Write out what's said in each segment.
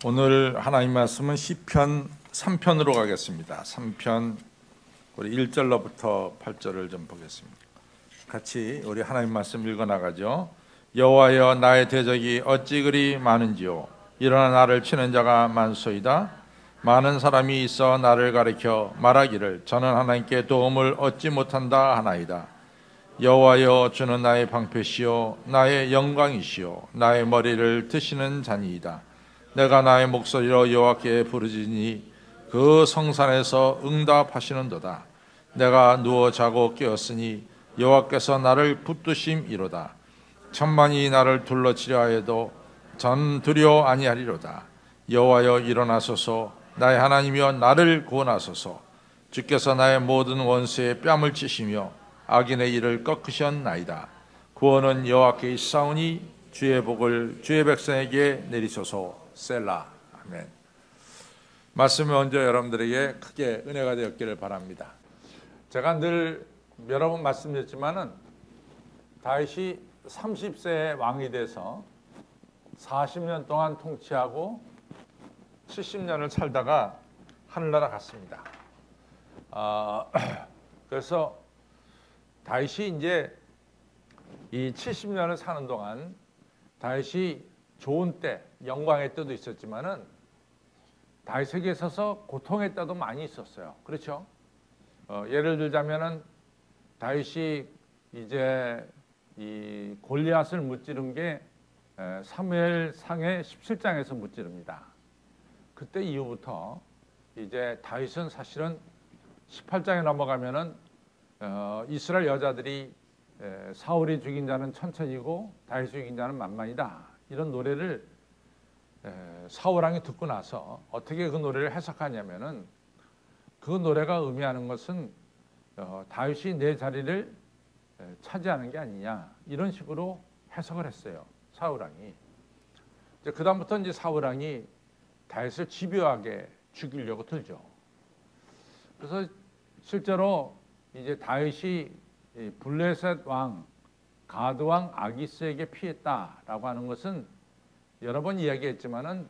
오늘 하나님 말씀은 시편 3편으로 가겠습니다. 3편 우리 1절로부터 8절을 좀 보겠습니다. 같이 우리 하나님 말씀 읽어 나가죠. 여호와여, 나의 대적이 어찌 그리 많은지요. 일어나 나를 치는 자가 많소이다. 많은 사람이 있어 나를 가리켜 말하기를 저는 하나님께 도움을 얻지 못한다 하나이다. 여호와여, 주는 나의 방패시요 나의 영광이시요 나의 머리를 드시는 자니이다. 내가 나의 목소리로 여호와께 부르짖으니 그 성산에서 응답하시는도다. 내가 누워 자고 깨었으니 여호와께서 나를 붙드심이로다. 천만이 나를 둘러치려 하여도 전 두려워 아니하리로다. 여호와여, 일어나소서. 나의 하나님이여, 나를 구원하소서. 주께서 나의 모든 원수의 뺨을 치시며 악인의 일을 꺾으셨나이다. 구원은 여호와께 있사오니 주의 복을 주의 백성에게 내리소서. 셀라. 아멘. 말씀이 먼저 여러분들에게 크게 은혜가 되었기를 바랍니다. 제가 늘 여러 번 말씀드렸지만은 다윗이 30세에 왕이 돼서 40년 동안 통치하고 70년을 살다가 하늘나라 갔습니다. 그래서 다윗이 이제 이 70년을 사는 동안 다윗이 좋은 때, 영광의 때도 있었지만은 다윗에게 있어서 고통의 때도 많이 있었어요. 그렇죠? 예를 들자면은 다윗이 이제 이 골리앗을 무찌른 게 사무엘상의 17장에서 무찌릅니다. 그때 이후부터 이제 다윗은 사실은 18장에 넘어가면은 이스라엘 여자들이 사울이 죽인 자는 천천히고 다윗이 죽인 자는 만만이다. 이런 노래를 사울왕이 듣고 나서 어떻게 그 노래를 해석하냐면은 그 노래가 의미하는 것은 다윗이 내 자리를 차지하는 게 아니냐, 이런 식으로 해석을 했어요. 사울왕이. 그 다음부터 이제 사울왕이 다윗을 집요하게 죽이려고 들죠. 그래서 실제로 이제 다윗이 블레셋 왕 가드 왕 아기스에게 피했다라고 하는 것은 여러 번 이야기했지만은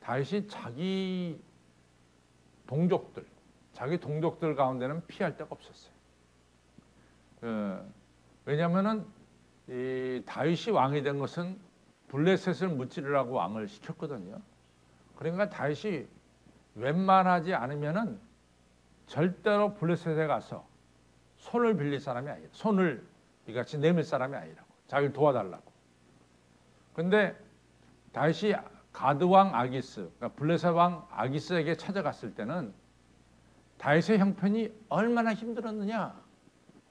다윗이 자기 동족들 가운데는 피할 데가 없었어요. 왜냐하면은 이 다윗이 왕이 된 것은 블레셋을 무찌르라고 왕을 시켰거든요. 그러니까 다윗이 웬만하지 않으면은 절대로 블레셋에 가서 손을 빌릴 사람이 아니에요. 손을 이같이 내밀 사람이 아니라고, 자기를 도와달라고. 근데 다윗이 가드 왕 아기스, 그러니까 블레셋 왕 아기스에게 찾아갔을 때는 다윗의 형편이 얼마나 힘들었느냐,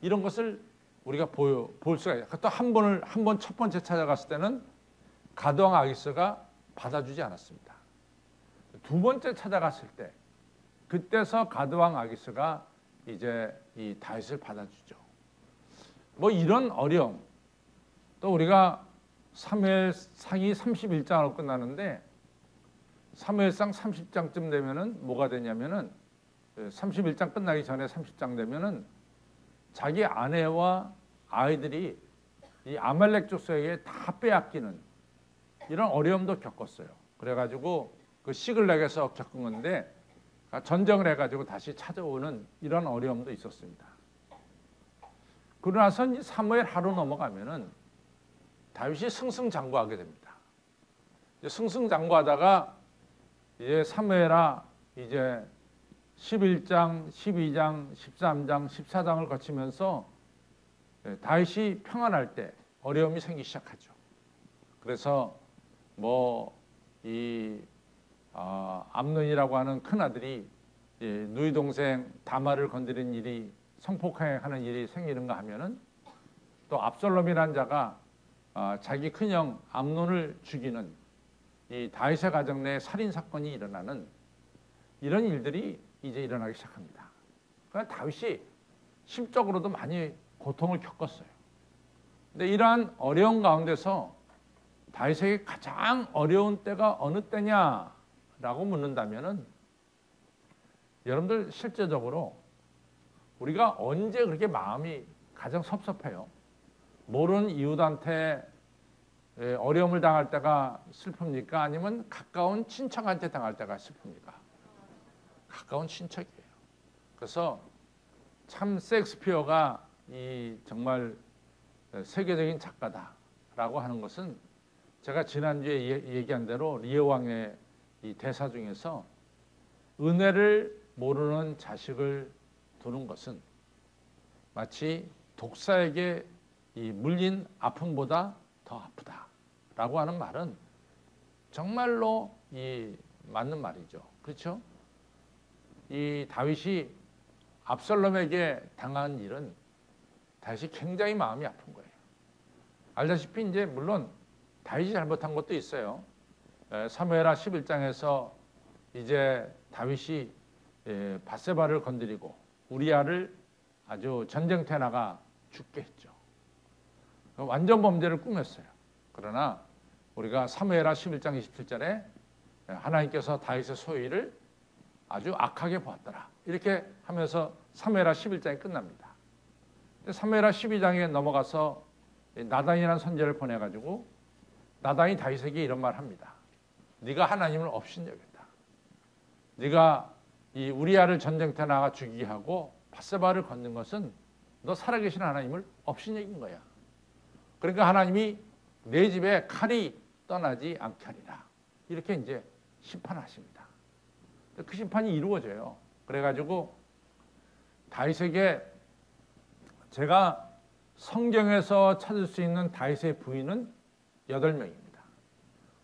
이런 것을 우리가 볼 수가 있어요. 또 한 번 첫 번째 찾아갔을 때는 가드 왕 아기스가 받아주지 않았습니다. 두 번째 찾아갔을 때, 그때서 가드 왕 아기스가 이제 이 다윗을 받아주죠. 뭐 이런 어려움. 또 우리가 사무엘상이 31장으로 끝나는데 사무엘상 30장쯤 되면은 뭐가 되냐면은 31장 끝나기 전에 30장 되면은 자기 아내와 아이들이 이 아말렉 족속에게 다 빼앗기는 이런 어려움도 겪었어요. 그래가지고 그 시글락에서 겪은 건데 전쟁을 해가지고 다시 찾아오는 이런 어려움도 있었습니다. 그러고 나서 이제 사무엘 하루 넘어가면은 다윗이 승승장구하게 됩니다. 승승장구하다가 이제 사무엘아, 이제 11장, 12장, 13장, 14장을 거치면서 다윗이 평안할 때 어려움이 생기기 시작하죠. 그래서 암논이라고 하는 큰 아들이 누이 동생 다말을 건드린 일이, 성폭행하는 일이 생기는가 하면은 또 압살롬이라는 자가 자기 큰형 암논을 죽이는 이 다윗의 가정 내 살인 사건이 일어나는 이런 일들이 이제 일어나기 시작합니다. 그러니까 다윗이 심적으로도 많이 고통을 겪었어요. 근데 이러한 어려운 가운데서 다윗에게 가장 어려운 때가 어느 때냐라고 묻는다면은 여러분들 실제적으로 우리가 언제 그렇게 마음이 가장 섭섭해요? 모르는 이웃한테 어려움을 당할 때가 슬픕니까? 아니면 가까운 친척한테 당할 때가 슬픕니까? 가까운 친척이에요. 그래서 참 셰익스피어가 이 정말 세계적인 작가다라고 하는 것은 제가 지난주에 얘기한 대로 리오 왕의 이 대사 중에서 은혜를 모르는 자식을 두는 것은 마치 독사에게 이 물린 아픔보다 더 아프다라고 하는 말은 정말로 이 맞는 말이죠. 그렇죠? 이 다윗이 압살롬에게 당한 일은 다윗이 굉장히 마음이 아픈 거예요. 알다시피 이제 물론 다윗이 잘못한 것도 있어요. 사무엘하 11장에서 이제 다윗이 밧세바를 건드리고 우리아를 아주 전쟁터에 나가 죽게 했죠. 완전 범죄를 꾸몄어요. 그러나 우리가 사무엘하 11장 27절에 하나님께서 다윗의 소위를 아주 악하게 보았더라. 이렇게 하면서 사무엘하 11장이 끝납니다. 사무엘하 12장에 넘어가서 나단이라는 선지자를 보내가지고 나단이 다윗에게 이런 말을 합니다. 네가 하나님을 업신여겼다. 네가 이 우리아를 전쟁터에 나가 죽이게 하고 밧세바를 건든 것은 너 살아계신 하나님을 업신여긴 거야. 그러니까 하나님이 내 집에 칼이 떠나지 않게 하리라. 이렇게 이제 심판하십니다. 그 심판이 이루어져요. 그래가지고 다윗에게 제가 성경에서 찾을 수 있는 다윗의 부인은 8명입니다.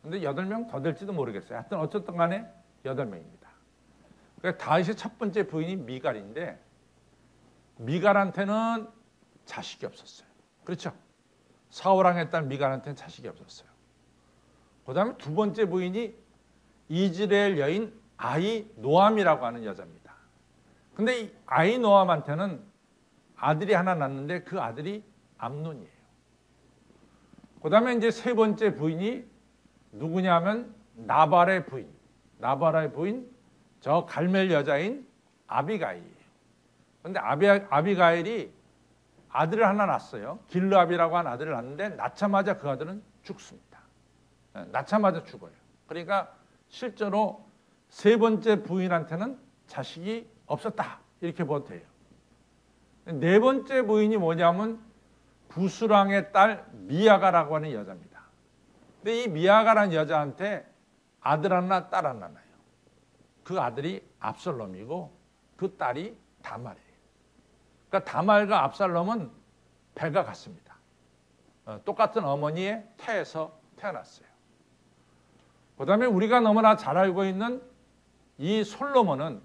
근데 8명 더 될지도 모르겠어요. 하여튼 어쨌든 간에 8명입니다. 그러니까 다윗의 첫 번째 부인이 미갈인데 미갈한테는 자식이 없었어요. 그렇죠? 사울왕의 딸 미갈한테는 자식이 없었어요. 그 다음에 두 번째 부인이 이즈라엘 여인 아히노암이라고 하는 여자입니다. 근데 이 아히노암한테는 아들이 하나 낳았는데 그 아들이 암논이에요. 그 다음에 이제 세 번째 부인이 누구냐면 나발의 부인. 나발의 부인, 저 갈멜 여자인 아비가일이에요. 그런데 아비가일이 아들을 하나 낳았어요. 길르압이라고 한 아들을 낳았는데 낳자마자 그 아들은 죽습니다. 낳자마자 죽어요. 그러니까 실제로 세 번째 부인한테는 자식이 없었다. 이렇게 봐도 돼요. 네 번째 부인이 뭐냐면 부스랑의 딸 미아가라고 하는 여자입니다. 근데 이 미아가라는 여자한테 아들 하나 딸 하나 나요. 그 아들이 압살롬이고 그 딸이 다말이에요. 그러니까 다말과 압살롬은 배가 같습니다. 똑같은 어머니의 태에서 태어났어요. 그 다음에 우리가 너무나 잘 알고 있는 이 솔로몬은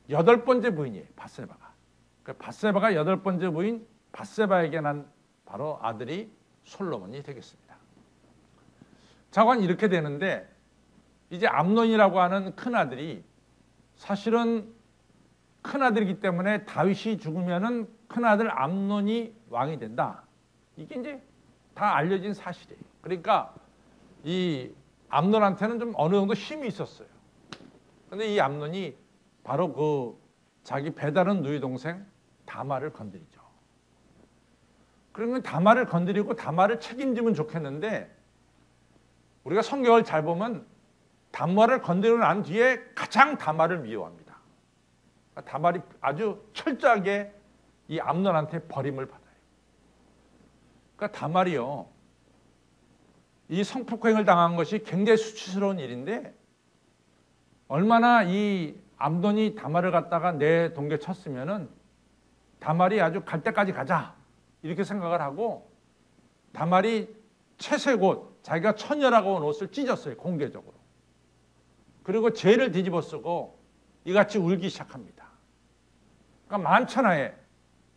8번째 부인이에요. 밧세바가. 그러니까 밧세바가 8번째 부인 밧세바에게 난 바로 아들이 솔로몬이 되겠습니다. 자관 이렇게 되는데 이제 암논이라고 하는 큰아들이 사실은 큰아들이기 때문에 다윗이 죽으면은 큰아들 암논이 왕이 된다. 이게 이제 다 알려진 사실이에요. 그러니까 이 암논한테는 좀 어느 정도 힘이 있었어요. 근데 이 암논이 바로 그 자기 배다른 누이 동생 다말을 건드리죠. 그러면 다말을 건드리고 다말을 책임지면 좋겠는데 우리가 성경을 잘 보면 다말을 건드리고 난 뒤에 가장 다말을 미워합니다. 다말이 아주 철저하게 이 암논한테 버림을 받아요. 그러니까 다말이요, 이 성폭행을 당한 것이 굉장히 수치스러운 일인데 얼마나 이 암논이 다말을 갖다가 내 동계 쳤으면은 다말이 아주 갈 때까지 가자 이렇게 생각을 하고 다말이 채색 옷, 자기가 처녀라고 온 옷을 찢었어요. 공개적으로. 그리고 죄를 뒤집어 쓰고 이같이 울기 시작합니다. 그러니까 만천하에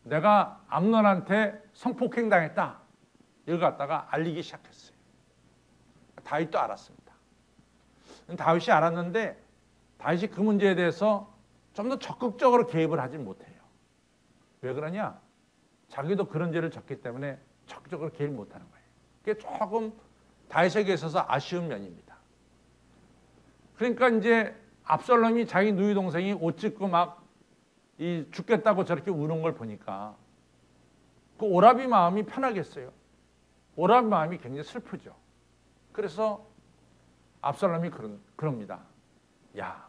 내가 암논한테 성폭행 당했다 이걸 갖다가 알리기 시작했어요. 다윗도 알았습니다. 다윗이 알았는데 다윗이 그 문제에 대해서 좀 더 적극적으로 개입을 하지 못해요. 왜 그러냐? 자기도 그런 죄를 졌기 때문에 적극적으로 개입 못하는 거예요. 그게 조금 다윗에게 있어서 아쉬운 면입니다. 그러니까 이제 압살롬이 자기 누이 동생이 옷 찢고 막 이 죽겠다고 저렇게 우는 걸 보니까 그 오라비 마음이 편하겠어요. 오라는 마음이 굉장히 슬프죠. 그래서 압살롬이 그럽니다. 야,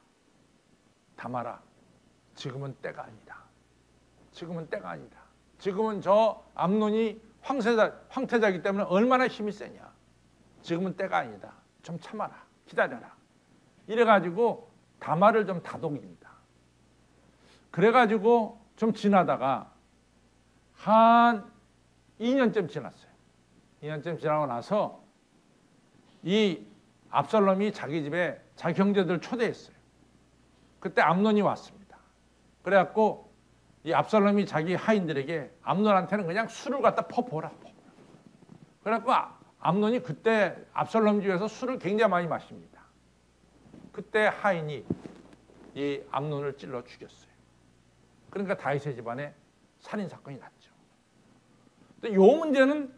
다말아, 지금은 때가 아니다. 지금은 때가 아니다. 지금은 저 암논이 황태자이기 때문에 얼마나 힘이 세냐. 지금은 때가 아니다. 좀 참아라. 기다려라. 이래가지고 다말을 좀 다독입니다. 그래가지고 좀 지나다가 한 2년쯤 지났어요. 2년쯤 지나고 나서 이 압살롬이 자기 집에 자기 형제들 초대했어요. 그때 암논이 왔습니다. 그래갖고 이 압살롬이 자기 하인들에게 암논한테는 그냥 술을 갖다 퍼보라. 그래갖고 암논이 그때 압살롬 집에서 술을 굉장히 많이 마십니다. 그때 하인이 이 암논을 찔러 죽였어요. 그러니까 다윗의 집안에 살인사건이 났죠. 근데 이 문제는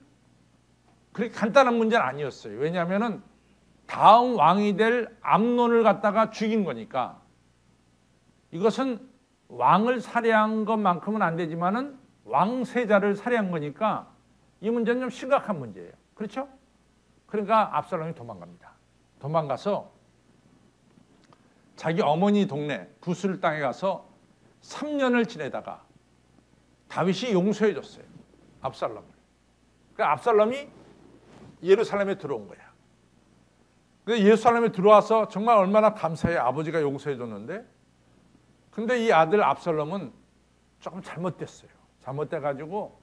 그렇게 간단한 문제는 아니었어요. 왜냐하면 다음 왕이 될 암논을 갖다가 죽인 거니까 이것은 왕을 살해한 것만큼은 안 되지만은 왕세자를 살해한 거니까 이 문제는 좀 심각한 문제예요. 그렇죠? 그러니까 압살롬이 도망갑니다. 도망가서 자기 어머니 동네 구스 땅에 가서 3년을 지내다가 다윗이 용서해 줬어요. 압살롬을. 그러니까 압살롬이 예루살렘에 들어온 거야. 근데 예루살렘에 들어와서 정말 얼마나 감사해. 아버지가 용서해 줬는데. 근데 이 아들 압살롬은 조금 잘못됐어요. 잘못돼가지고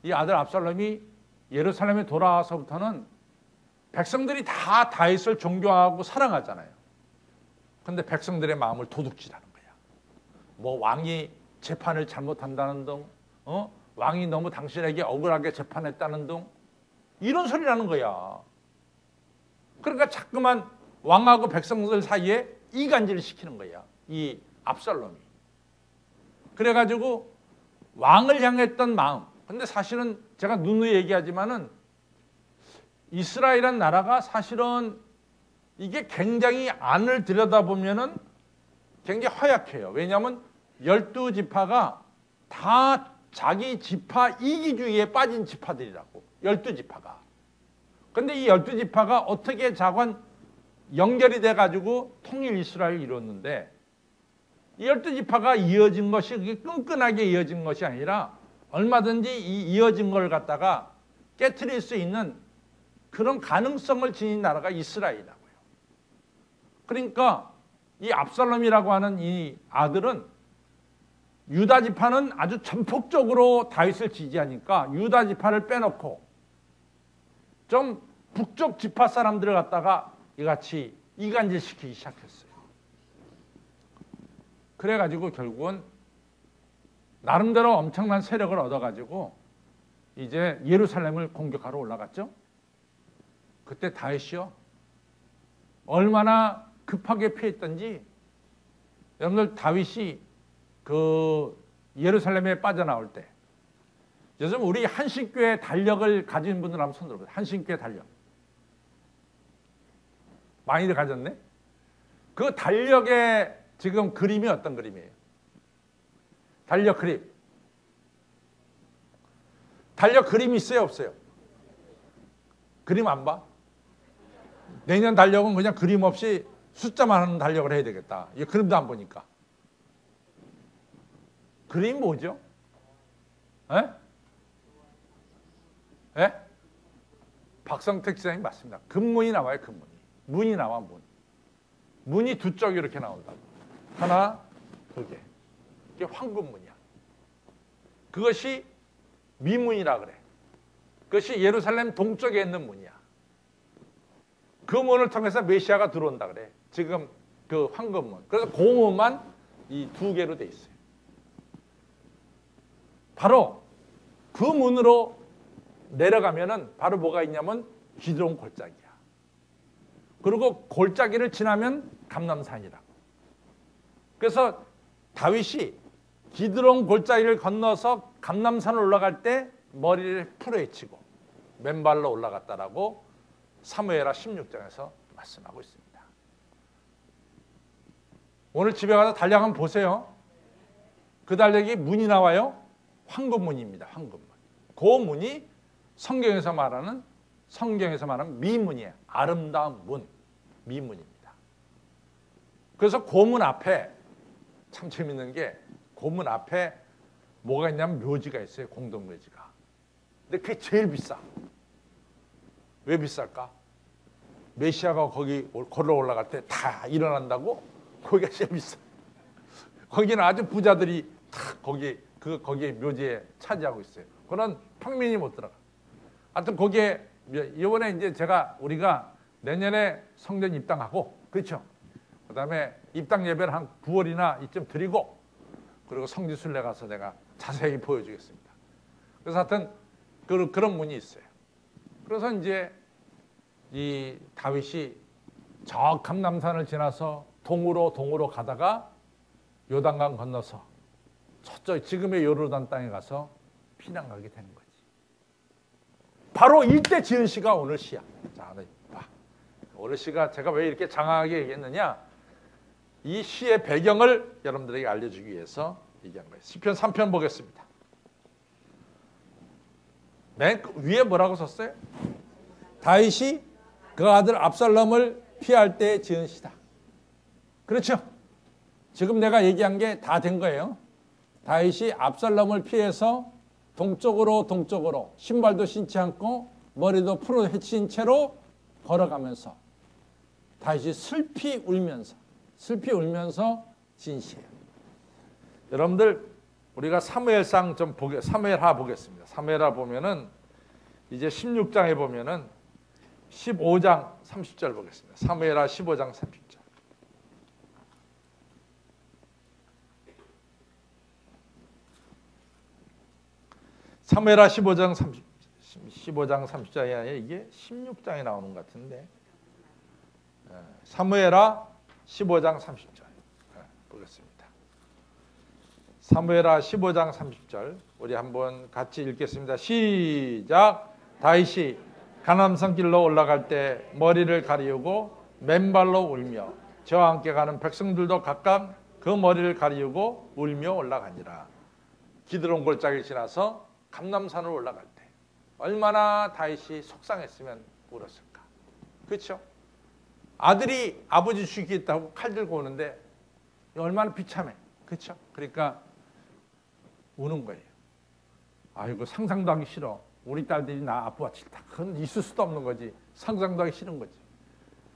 이 아들 압살롬이 예루살렘에 돌아와서부터는 백성들이 다 다윗을 존경하고 사랑하잖아요. 근데 백성들의 마음을 도둑질하는 거야. 뭐 왕이 재판을 잘못한다는 등, 왕이 너무 당신에게 억울하게 재판했다는 등 이런 소리를 하는 거야. 그러니까 자꾸만 왕하고 백성들 사이에 이간질을 시키는 거야. 이 압살롬이. 그래가지고 왕을 향했던 마음. 근데 사실은 제가 누누이 얘기하지만은 이스라엘이라는 나라가 사실은 이게 굉장히 안을 들여다보면은 굉장히 허약해요. 왜냐하면 12지파가 다 자기 지파 이기주의에 빠진 지파들이라고. 12지파가. 근데 이 12지파가 어떻게 자관 연결이 돼가지고 통일 이스라엘을 이뤘는데 이 12지파가 이어진 것이 그게 끈끈하게 이어진 것이 아니라 얼마든지 이 이어진 걸 갖다가 깨트릴 수 있는 그런 가능성을 지닌 나라가 이스라엘이라고요. 그러니까 이 압살롬이라고 하는 이 아들은 유다 지파는 아주 전폭적으로 다윗을 지지하니까 유다 지파를 빼놓고 좀 북쪽 지파 사람들을 갖다가 이같이 이간질시키기 시작했어요. 그래가지고 결국은 나름대로 엄청난 세력을 얻어가지고 이제 예루살렘을 공격하러 올라갔죠. 그때 다윗이요 얼마나 급하게 피했던지 여러분들 다윗이 그 예루살렘에 빠져나올 때 요즘 우리 한신교회 달력을 가진 분들 한번 손 들어보세요. 한신교회 달력 많이들 가졌네. 그 달력의 지금 그림이 어떤 그림이에요? 달력 그림. 달력 그림이 있어요, 없어요? 그림 안 봐? 내년 달력은 그냥 그림 없이 숫자만 하는 달력을 해야 되겠다. 이 그림도 안 보니까. 그림 뭐죠? 에? 에? 박성택 지사님 맞습니다. 금문이 나와요, 금문이. 문이 나와, 문. 문이 두 쪽 이렇게 나온다. 하나, 두 개. 이게 황금문이야. 그것이 미문이라 그래. 그것이 예루살렘 동쪽에 있는 문이야. 그 문을 통해서 메시아가 들어온다 그래. 지금 그 황금문. 그래서 고문만 이 두 개로 돼 있어요. 바로 그 문으로 내려가면은 바로 뭐가 있냐면 기드론 골짜기야. 그리고 골짜기를 지나면 감람산이라고. 그래서 다윗이 기드론 골짜기를 건너서 감람산을 올라갈 때 머리를 풀어헤치고 맨발로 올라갔다라고 사무엘하 16장에서 말씀하고 있습니다. 오늘 집에 가서 달력 한번 보세요. 그 달력이 문이 나와요. 황금문입니다. 황금문. 그 문이 성경에서 말하는 미문이에요. 아름다운 문, 미문입니다. 그래서 고문 앞에 참 재밌는 게 고문 앞에 뭐가 있냐면 묘지가 있어요. 공동묘지가. 근데 그게 제일 비싸. 왜 비쌀까? 메시아가 거기 걸어 올라갈 때 다 일어난다고? 거기가 제일 비싸. 거기는 아주 부자들이 다 거기에 묘지에 차지하고 있어요. 그건 평민이 못 들어가. 하여튼 거기에 이번에 이제 우리가 내년에 성전 입당하고, 그렇죠? 그다음에 입당 예배를 한 9월이나 이쯤 드리고, 그리고 성지순례 가서 내가 자세히 보여주겠습니다. 그래서 하여튼 그런 문이 있어요. 그래서 이제 이 다윗이 저 감람산을 지나서 동으로 가다가 요단강 건너서 저쪽 지금의 요르단 땅에 가서 피난 가게 되는 거지. 바로 이때 지은 시가 오늘 시야. 자, 봐. 오늘 시가 제가 왜 이렇게 장황하게 얘기했느냐? 이 시의 배경을 여러분들에게 알려주기 위해서 얘기한 거예요. 시편 3편 보겠습니다. 맨 위에 뭐라고 썼어요? 다윗이 그 아들 압살롬을 피할 때 지은 시다. 그렇죠? 지금 내가 얘기한 게 다 된 거예요. 다윗이 압살롬을 피해서 동쪽으로 신발도 신지 않고 머리도 풀어 헤친 채로 걸어가면서 다윗이 슬피 울면서 지은 시예요. 여러분들 우리가 사무엘상 사무엘하 보겠습니다. 사무엘하 보면은 이제 16장에 보면은 15장 30절 보겠습니다. 사무엘하 15장 30절. 사무엘하 15장 30절이 아니라 이게 16장에 나오는 것 같은데. 사무엘하 15장 30절. 보겠습니다. 사무엘하 15장 30절. 우리 한번 같이 읽겠습니다. 시작. 다윗이 가나안산 길로 올라갈 때 머리를 가리우고 맨발로 울며 저와 함께 가는 백성들도 각각 그 머리를 가리우고 울며 올라가니라. 기드론 골짜기를 지나서 감람산을 올라갈 때 얼마나 다윗이 속상했으면 울었을까. 그렇죠? 아들이 아버지 죽이겠다고 칼 들고 오는데 얼마나 비참해. 그렇죠? 그러니까 우는 거예요. 아이고 상상도 하기 싫어. 우리 딸들이 나 아빠가 싫다. 그건 있을 수도 없는 거지. 상상도 하기 싫은 거지.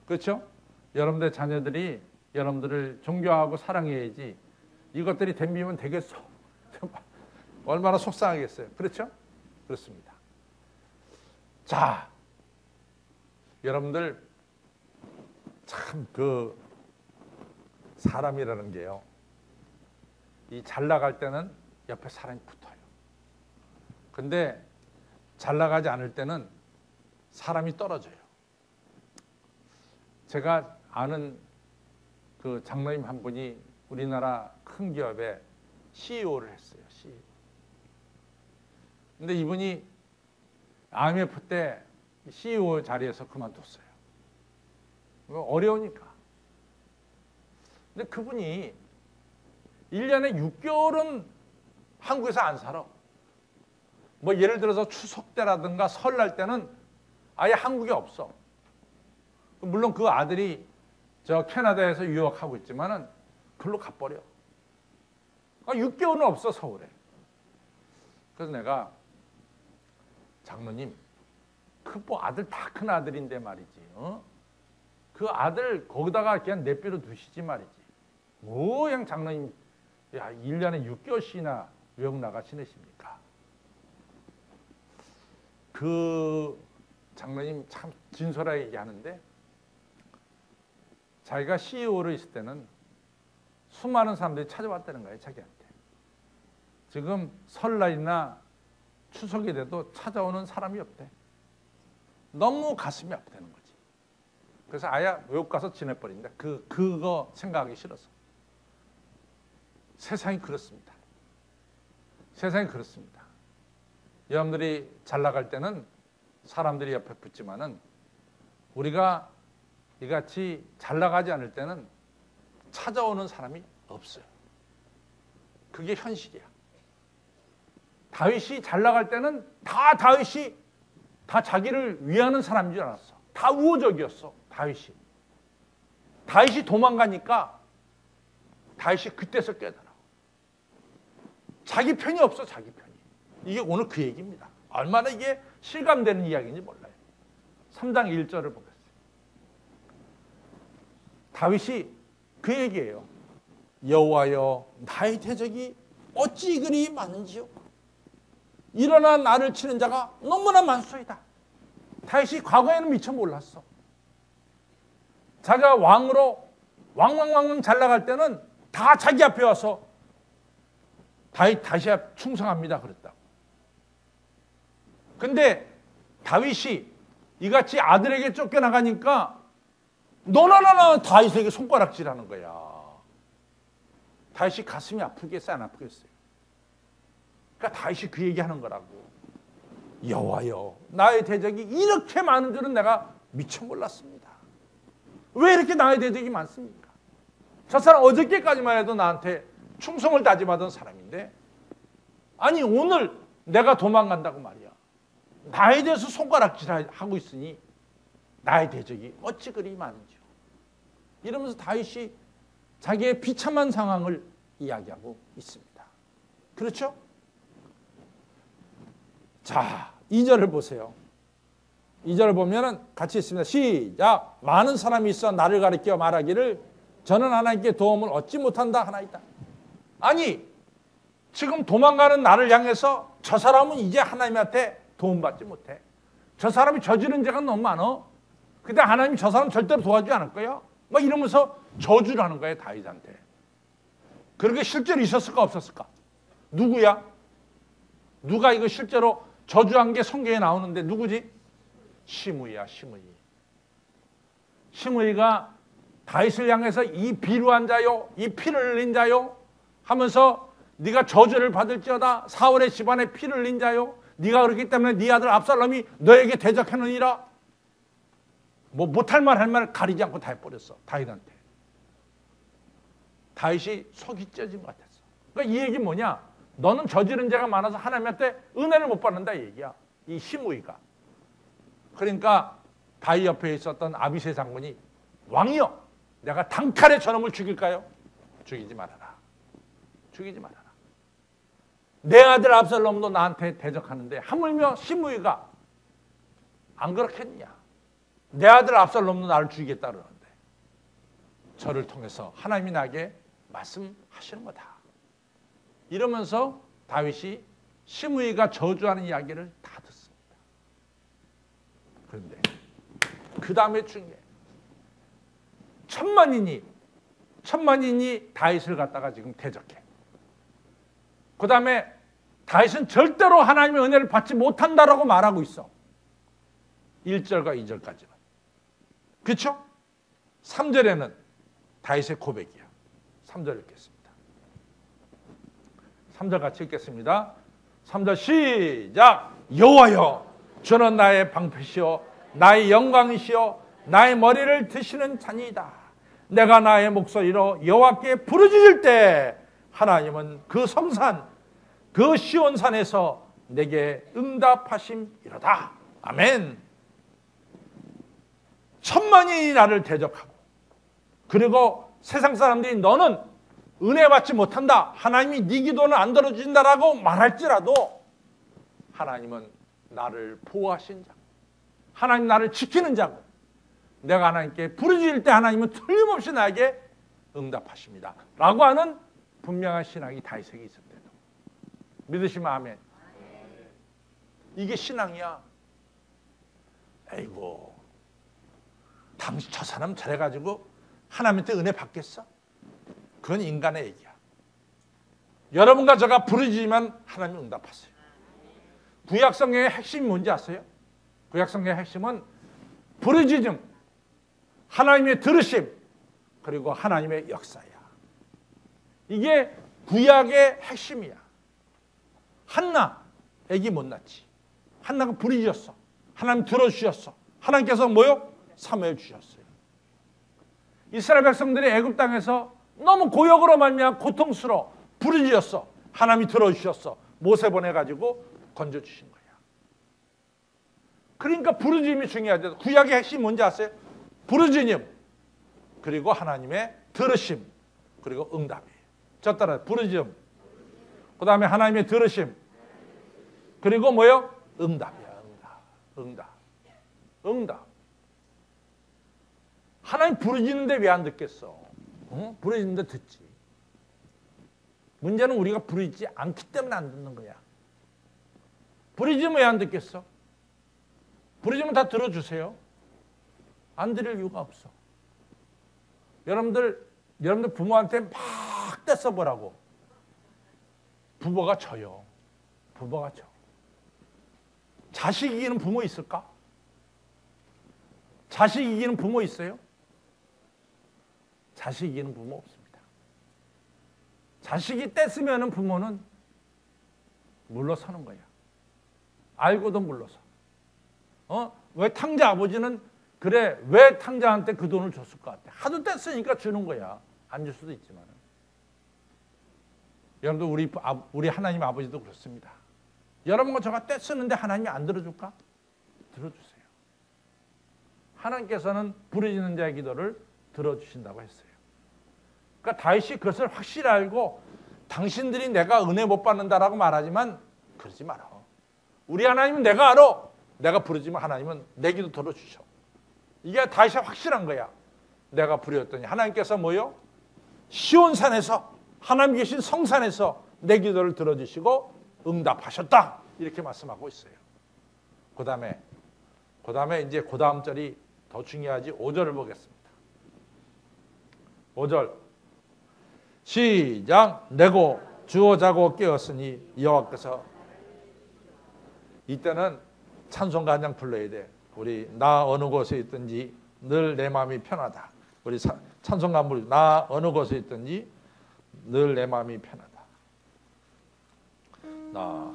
그렇죠? 여러분들 자녀들이 여러분들을 존경하고 사랑해야지 이것들이 덤비면 되겠어. 얼마나 속상하겠어요. 그렇죠? 그렇습니다. 자, 여러분들 참 그 사람이라는 게요. 이 잘 나갈 때는 옆에 사람이 붙어요. 근데 잘 나가지 않을 때는 사람이 떨어져요. 제가 아는 그 장로님 한 분이 우리나라 큰 기업에 CEO를 했어요. CEO. 근데 이분이 IMF 때 CEO 자리에서 그만뒀어요. 어려우니까. 근데 그분이 1년에 6개월은 한국에서 안 살아. 뭐 예를 들어서 추석 때라든가 설날 때는 아예 한국에 없어. 물론 그 아들이 저 캐나다에서 유학하고 있지만은 글로 가버려. 6개월은 없어 서울에. 그래서 내가 장로님, 그 뭐 아들 다 큰 아들인데 말이지. 그 아들 거기다가 그냥 내비로 두시지 말이지. 뭐 그냥 장로님, 야 1년에 6개월씩이나 외국 나가 지내십니까? 그 장로님 참 진솔하게 얘기하는데 자기가 CEO로 있을 때는 수많은 사람들이 찾아왔다는 거예요. 자기한테. 지금 설날이나 추석이 돼도 찾아오는 사람이 없대. 너무 가슴이 아프다는 거지. 그래서 아예 외국 가서 지내버린다. 그거 생각하기 싫어서. 세상이 그렇습니다. 세상이 그렇습니다. 여러분들이 잘 나갈 때는 사람들이 옆에 붙지만은 우리가 이같이 잘 나가지 않을 때는 찾아오는 사람이 없어요. 그게 현실이야. 다윗이 잘 나갈 때는 다 다윗이 다 자기를 위하는 사람인 줄 알았어. 다 우호적이었어. 다윗이 도망가니까 다윗이 그때서 깨달아. 자기 편이 없어. 자기 편이. 이게 오늘 그 얘기입니다. 얼마나 이게 실감되는 이야기인지 몰라요. 3장 1절을 보겠습니다. 다윗이 그 얘기예요. 여호와여 나의 대적이 어찌 그리 많은지요. 일어나 나를 치는 자가 너무나 많소이다. 다윗이 과거에는 미처 몰랐어. 자기가 왕으로 왕왕왕왕 잘 나갈 때는 다 자기 앞에 와서 다시 충성합니다 그랬다고. 근데 다윗이 이같이 아들에게 쫓겨나가니까 너나나나 다윗에게 손가락질하는 거야. 다윗이 가슴이 아프겠어요? 안 아프겠어요? 그러니까 다윗이 그 얘기하는 거라고. 여호와여 나의 대적이 이렇게 많은 줄은 내가 미처 몰랐습니다. 왜 이렇게 나의 대적이 많습니까? 저 사람 어저께까지만 해도 나한테 충성을 다짐하던 사람인데 아니 오늘 내가 도망간다고 말이야. 나에 대해서 손가락질하고 있으니 나의 대적이 어찌 그리 많은지요. 이러면서 다윗이 자기의 비참한 상황을 이야기하고 있습니다. 그렇죠? 자, 2절을 보세요. 2절을 보면은 같이 있습니다. 시작. 많은 사람이 있어 나를 가리켜 말하기를 저는 하나님께 도움을 얻지 못한다 하나이다. 아니 지금 도망가는 나를 향해서 저 사람은 이제 하나님한테 도움받지 못해. 저 사람이 저지른 죄가 너무 많어. 근데 하나님이 저 사람 절대로 도와주지 않을 거야. 막 이러면서 저주를 하는 거예요 다윗한테. 그렇게 실제로 있었을까 없었을까? 누구야? 누가 이거 실제로 저주한 게 성경에 나오는데 누구지? 시므이야. 시므이가 다윗을 향해서 이 비루한 자요, 이 피를 흘린 자요 하면서 네가 저주를 받을지어다. 사울의 집안에 피를 흘린 자요. 네가 그렇기 때문에 네 아들 압살롬이 너에게 대적하느니라. 뭐 못할 말 할 말 가리지 않고 다 해버렸어 다윗한테. 다윗이 속이 찢어진 것 같았어. 그러니까 이 얘기 뭐냐? 너는 저지른 죄가 많아서 하나님한테 은혜를 못 받는다 이 얘기야. 이 시므이가. 그러니까 다윗 옆에 있었던 아비새 장군이 왕이여 내가 단칼에 저놈을 죽일까요? 죽이지 말아라. 죽이지 말아라. 내 아들 압살롬도 나한테 대적하는데 하물며 시므이가 안 그렇겠냐. 내 아들 압살롬도 나를 죽이겠다 그러는데 저를 통해서 하나님이 나에게 말씀하시는 거다. 이러면서 다윗이 시므이가 저주하는 이야기를 다 듣습니다. 그런데 그 다음에 중요해. 천만인이 다윗을 갖다가 지금 대적해. 그 다음에 다윗은 절대로 하나님의 은혜를 받지 못한다라고 말하고 있어. 1절과 2절까지는. 그렇죠? 3절에는 다윗의 고백이야. 3절 읽겠습니다. 3절 같이 읽겠습니다. 3절 시작. 여호와여 주는 나의 방패시오 나의 영광이시오 나의 머리를 드시는 자니이다. 내가 나의 목소리로 여호와께 부르짖을 때 하나님은 그 성산 그 시온산에서 내게 응답하심이로다. 아멘. 천만이 나를 대적하고 그리고 세상 사람들이 너는 은혜 받지 못한다. 하나님이 네 기도는 안 들어준다라고 말할지라도 하나님은 나를 보호하신 자. 하나님 나를 지키는 자고 내가 하나님께 부르짖을 때 하나님은 틀림없이 나에게 응답하십니다. 라고 하는 분명한 신앙이 다윗에게 있었대요. 믿으시면 아멘. 이게 신앙이야. 에이고 당시 저 사람 저래가지고 하나님한테 은혜 받겠어? 그건 인간의 얘기야. 여러분과 제가 부르짖으면 하나님이 응답하세요. 구약성경의 핵심이 뭔지 아세요? 구약성경의 핵심은 부르짖음, 하나님의 들으심, 그리고 하나님의 역사야. 이게 구약의 핵심이야. 한나, 애기 못 낳지. 한나가 부르짖었어. 하나님 들어주셨어. 하나님께서 뭐요? 사무엘 주셨어요. 이스라엘 백성들이 애굽 땅에서 너무 고역으로 말미암아 고통스러워 부르짖었어. 하나님이 들어주셨어. 모세 보내가지고 건져주신 거야. 그러니까 부르짖음이 중요하죠. 구약의 핵심 뭔지 아세요? 부르짖음, 그리고 하나님의 들으심, 그리고 응답이에요. 저 따라 부르짖음, 그 다음에 하나님의 들으심, 그리고 뭐요? 응답이야. 응답. 하나님 부르짖는데 왜 안 듣겠어? 부르짖는데 듣지. 문제는 우리가 부르짖지 않기 때문에 안 듣는 거야. 부르짖으면 왜 안 듣겠어? 부르짖으면 다 들어주세요. 안 들을 이유가 없어. 여러분들 부모한테 막 떼써보라고. 부모가 져요. 부모가 져. 자식 이기는 부모 있을까? 자식 이기는 부모 있어요? 자식 이기는 부모 없습니다. 자식이 떼쓰면 부모는 물러서는 거야. 알고도 물러서. 왜 탕자 아버지는 그래, 왜 탕자한테 그 돈을 줬을 것 같아? 하도 뗐으니까 주는 거야. 안 줄 수도 있지만. 여러분들 우리 하나님 아버지도 그렇습니다. 여러분과 저가 떼쓰는데 하나님이 안 들어줄까? 들어주세요. 하나님께서는 부르짖는 자의 기도를 들어주신다고 했어요. 그러니까 다윗이 그것을 확실히 알고 당신들이 내가 은혜 못 받는다라고 말하지만 그러지 마라. 우리 하나님은 내가 알아. 내가 부르짖으면 하나님은 내 기도 들어주셔. 이게 다윗이 확실한 거야. 내가 부르짖었더니 하나님께서 뭐요? 시온산에서 하나님 계신 성산에서 내 기도를 들어주시고 응답하셨다. 이렇게 말씀하고 있어요. 그 다음에 이제 그 다음 절이 더 중요하지. 5절을 보겠습니다. 5절 시작. 내고 주어자고 깨었으니 여호와께서. 이때는 찬송가 한 장 불러야 돼. 우리 나 어느 곳에 있든지 늘 내 마음이 편하다. 우리 찬송가 한 번. 나 어느 곳에 있든지 늘 내 마음이 편하다. 나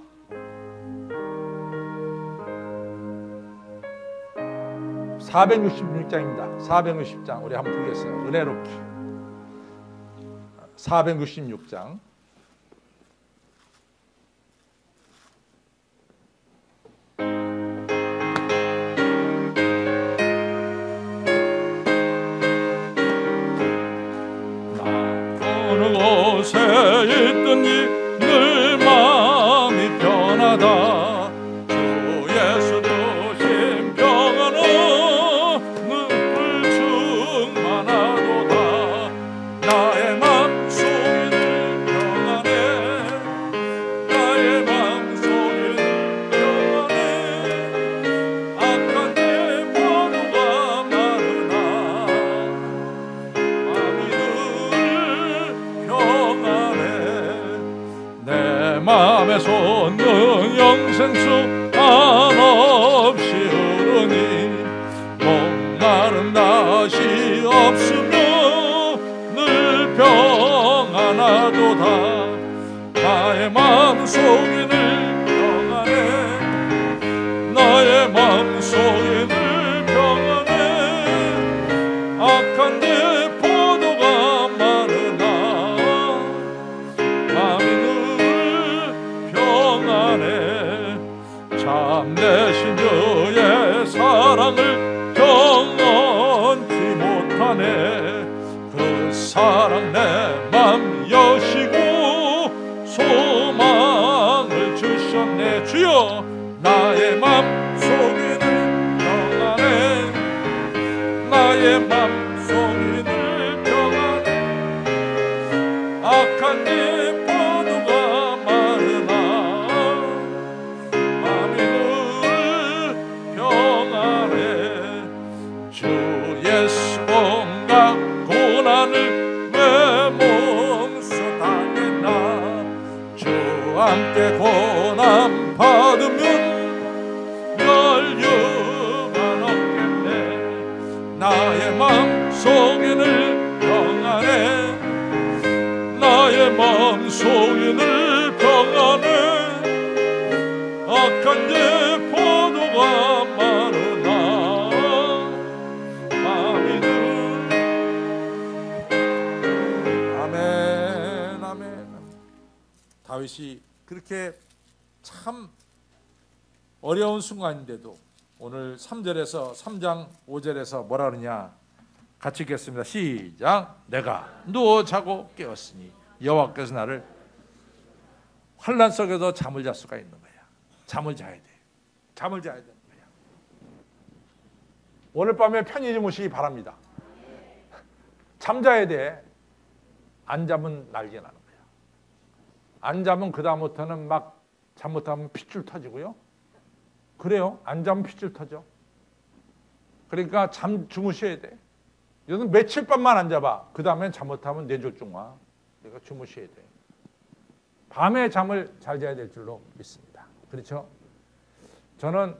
466장입니다. 460장 우리 한번 보겠어요. 은혜롭게 466장 어느 곳에 있든지 늘 마음이 편하다. 주 예수 주신 평안은 늘 충만하도다. 나의 맘속에 늘 평안해. 나의 맘속에 늘 평안해. 악한 내 포도가 마르나 마음이 늘 평안해. 내 맘에 솟는 영생수 한없이 흐르니 목마른 다시 없으며 늘 평안하도다. 나의 맘속에 늘 평안해. 나의 맘속에 늘 평안해. 악한 내 포도가 마르나 마음이 늘 평안해. 참되신 주의 사랑을 경험치 못하네. 그 사랑 내 맘 여시고 소망을 주셨네. 주여 나의 맘속에 늘 평안해. 나의 맘속에 늘 평안해. 악한 내 포도가 마르나 마음이 늘 평안해. 주 예수 온갖 고난을 내 몸소 당했나. 주 함께 고난 받으면 열유만 없겠네. 나의 맘속에 늘 평안해. 나의 맘속에 늘 평안해. 악한 내 포도가 마르나 마음이 늘. 아멘, 아멘. 다윗이 그렇게 참 어려운 순간인데도 오늘 3절에서 3장 5절에서 뭐라 그러냐? 같이 읽겠습니다. 시작. 내가 누워 자고 깨었으니 여호와께서 나를 환난 속에도 잠을 잘 수가 있는 거야. 잠을 자야 돼. 잠을 자야 되는 거야. 오늘 밤에 편히 주무시기 바랍니다. 잠자야 돼. 안 자면 난리 나는 거야. 안 자면 그 다음부터는 막 잘못하면 핏줄 터지고요. 그래요. 안 자면 핏줄 터져. 그러니까 주무셔야 돼. 이거는 며칠 밤만 안 자봐. 그 다음엔 잘못하면 뇌졸중 와. 그러니까 주무셔야 돼. 밤에 잠을 잘 자야 될 줄로 믿습니다. 그렇죠? 저는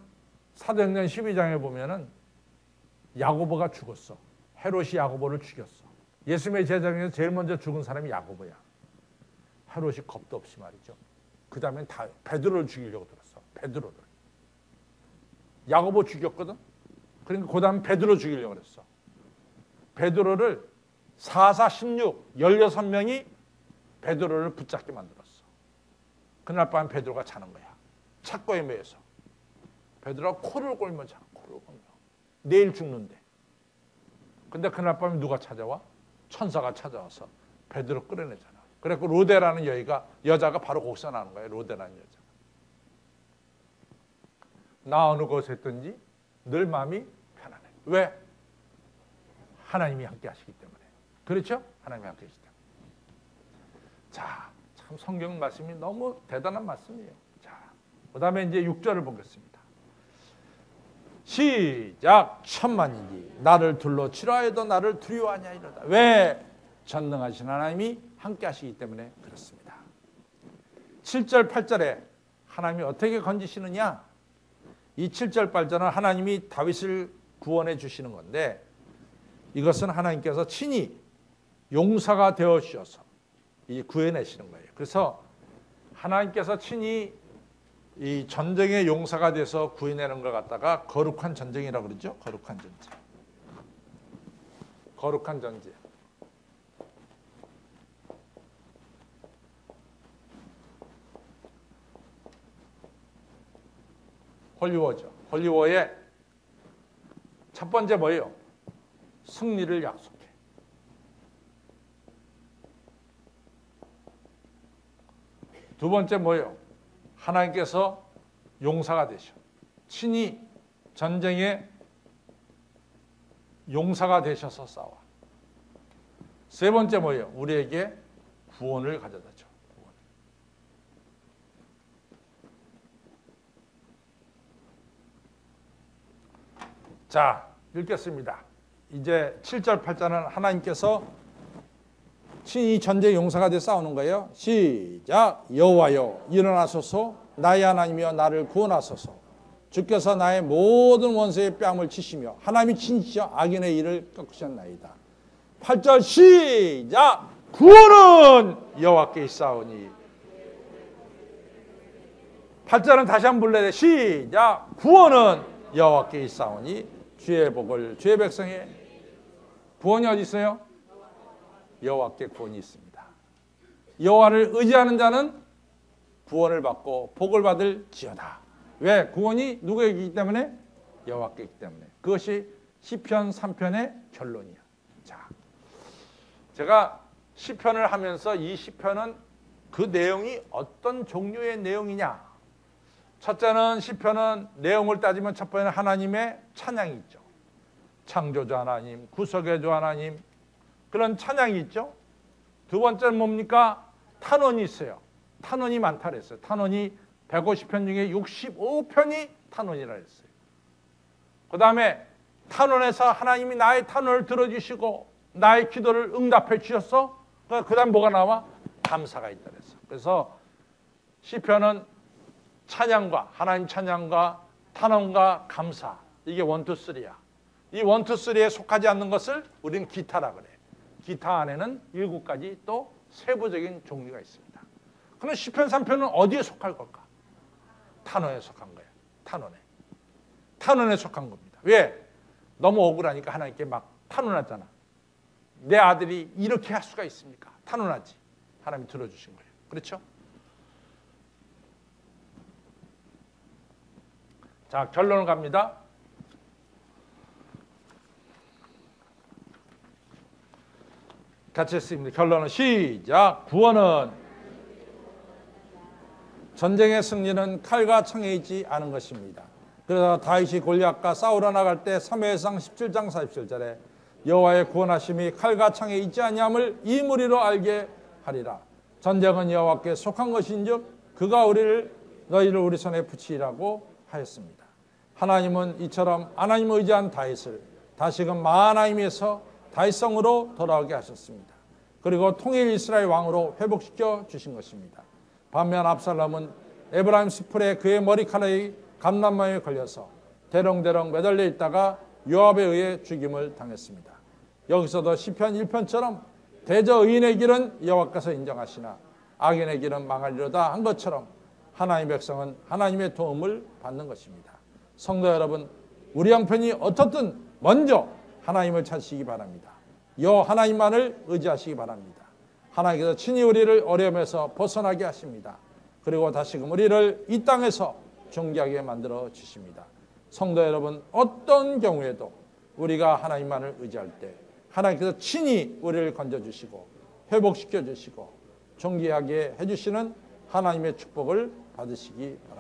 사도행전 12장에 보면은 야고보가 죽었어. 헤롯이 야고보를 죽였어. 예수님의 제자 중에서 제일 먼저 죽은 사람이 야고보야. 헤롯이 겁도 없이 말이죠. 그 다음엔 다 베드로를 죽이려고 들었어. 베드로를. 야고보 죽였거든. 그러니까 그 다음 베드로 죽이려고 그랬어. 베드로를 16, 16명이 베드로를 붙잡게 만들었어. 그날 밤 베드로가 자는 거야. 착고에 매여서. 베드로가 코를 골며 자. 코를 골며. 내일 죽는데. 근데 그날 밤에 누가 찾아와? 천사가 찾아와서 베드로 끌어내잖아. 그래서 로데라는 여자가 바로 거기서 나는 거예요. 로데라는 여자가. 나 어느 곳에 있든지 늘 마음이 편안해. 왜? 하나님이 함께 하시기 때문에. 그렇죠? 하나님이 함께 하시기 때문에. 자, 참 성경 말씀이 너무 대단한 말씀이에요. 자, 그 다음에 이제 6절을 보겠습니다. 시작. 천만이니 나를 둘러 치료하여도 나를 두려워하냐 이러다. 왜? 전능하신 하나님이 함께 하시기 때문에 그렇습니다. 7절 8절에 하나님이 어떻게 건지시느냐? 이 7절 8절은 하나님이 다윗을 구원해 주시는 건데 이것은 하나님께서 친히 용사가 되어 주셔서 구해내시는 거예요. 그래서 하나님께서 친히 이 전쟁의 용사가 돼서 구해내는 걸 갖다가 거룩한 전쟁이라고 그러죠. 거룩한 전쟁. 거룩한 전쟁. 홀리워죠. 홀리워의 첫 번째 뭐예요? 승리를 약속해. 두 번째 뭐예요? 하나님께서 용사가 되셔. 친히 전쟁의 용사가 되셔서 싸워. 세 번째 뭐예요? 우리에게 구원을 가져다 줘. 구원. 자, 읽겠습니다. 이제 7절 8절은 하나님께서 친히 전쟁 용사가 되어 싸우는 거예요. 시작. 여호와여 일어나소서. 나의 하나님이여 나를 구원하소서. 주께서 나의 모든 원수의 뺨을 치시며 하나님이 친히시여 악인의 일을 꺾으셨나이다. 8절 시작. 구원은 여호와께 있사오니. 8절은 다시 한번 불러야 돼. 시작. 구원은 여호와께 있사오니 주의 복을 주의 백성의 구원이 어디 있어요? 여호와께 구원이 있습니다. 여호와를 의지하는 자는 구원을 받고 복을 받을 지어다. 왜? 구원이 누구에게 있기 때문에? 여호와께 있기 때문에. 그것이 시편 3편의 결론이야. 자, 제가 시편을 하면서 이 시편은 그 내용이 어떤 종류의 내용이냐? 첫째는 시편은 내용을 따지면 첫 번째는 하나님의 찬양이 있죠. 창조주 하나님, 구속의 주 하나님, 그런 찬양이 있죠. 두 번째는 뭡니까? 탄원이 있어요. 탄원이 많다 그랬어요. 탄원이 150편 중에 65편이 탄원이라 했어요. 그 다음에 탄원에서 하나님이 나의 탄원을 들어주시고 나의 기도를 응답해 주셨어. 그 다음 뭐가 나와? 감사가 있다 그랬어요. 그래서 시편은 찬양과 하나님 찬양과 탄원과 감사, 이게 1, 2, 3야. 이 1, 2, 3에 속하지 않는 것을 우리는 기타라 그래. 기타 안에는 7가지 또 세부적인 종류가 있습니다. 그럼 시편 3편은 어디에 속할 걸까? 탄원에 속한 거예요. 탄원에 속한 겁니다. 왜? 너무 억울하니까 하나님께 막 탄원하잖아. 내 아들이 이렇게 할 수가 있습니까? 탄원하지. 하나님이 들어주신 거예요. 그렇죠? 자, 결론을 갑니다. 같이 했습니다. 결론은 시작. 구원은 전쟁의 승리는 칼과 창에 있지 않은 것입니다. 그래서 다윗이 골리앗과 싸우러 나갈 때 사무엘상 17장 47절에 여호와의 구원하심이 칼과 창에 있지 아니함을 이 무리로 알게 하리라. 전쟁은 여호와께 속한 것인즉 그가 너희를 우리 손에 붙이라고 하였습니다. 하나님은 이처럼 하나님을 의지한 다윗을 다시금 마하나임에서 다윗성으로 돌아오게 하셨습니다. 그리고 통일 이스라엘 왕으로 회복시켜 주신 것입니다. 반면 압살롬은 에브라임 수풀에 그의 머리카락이 감람마에 걸려서 대롱대롱 매달려 있다가 요압에 의해 죽임을 당했습니다. 여기서도 시편 1편처럼 대저 의인의 길은 여호와께서 인정하시나 악인의 길은 망하리로다 한 것처럼 하나님의 백성은 하나님의 도움을 받는 것입니다. 성도 여러분, 우리 형편이 어떻든 먼저 하나님을 찾으시기 바랍니다. 하나님만을 의지하시기 바랍니다. 하나님께서 친히 우리를 어려움에서 벗어나게 하십니다. 그리고 다시금 우리를 이 땅에서 존귀하게 만들어 주십니다. 성도 여러분, 어떤 경우에도 우리가 하나님만을 의지할 때 하나님께서 친히 우리를 건져주시고 회복시켜 주시고 존귀하게 해주시는 하나님의 축복을 받으시기 바랍니다.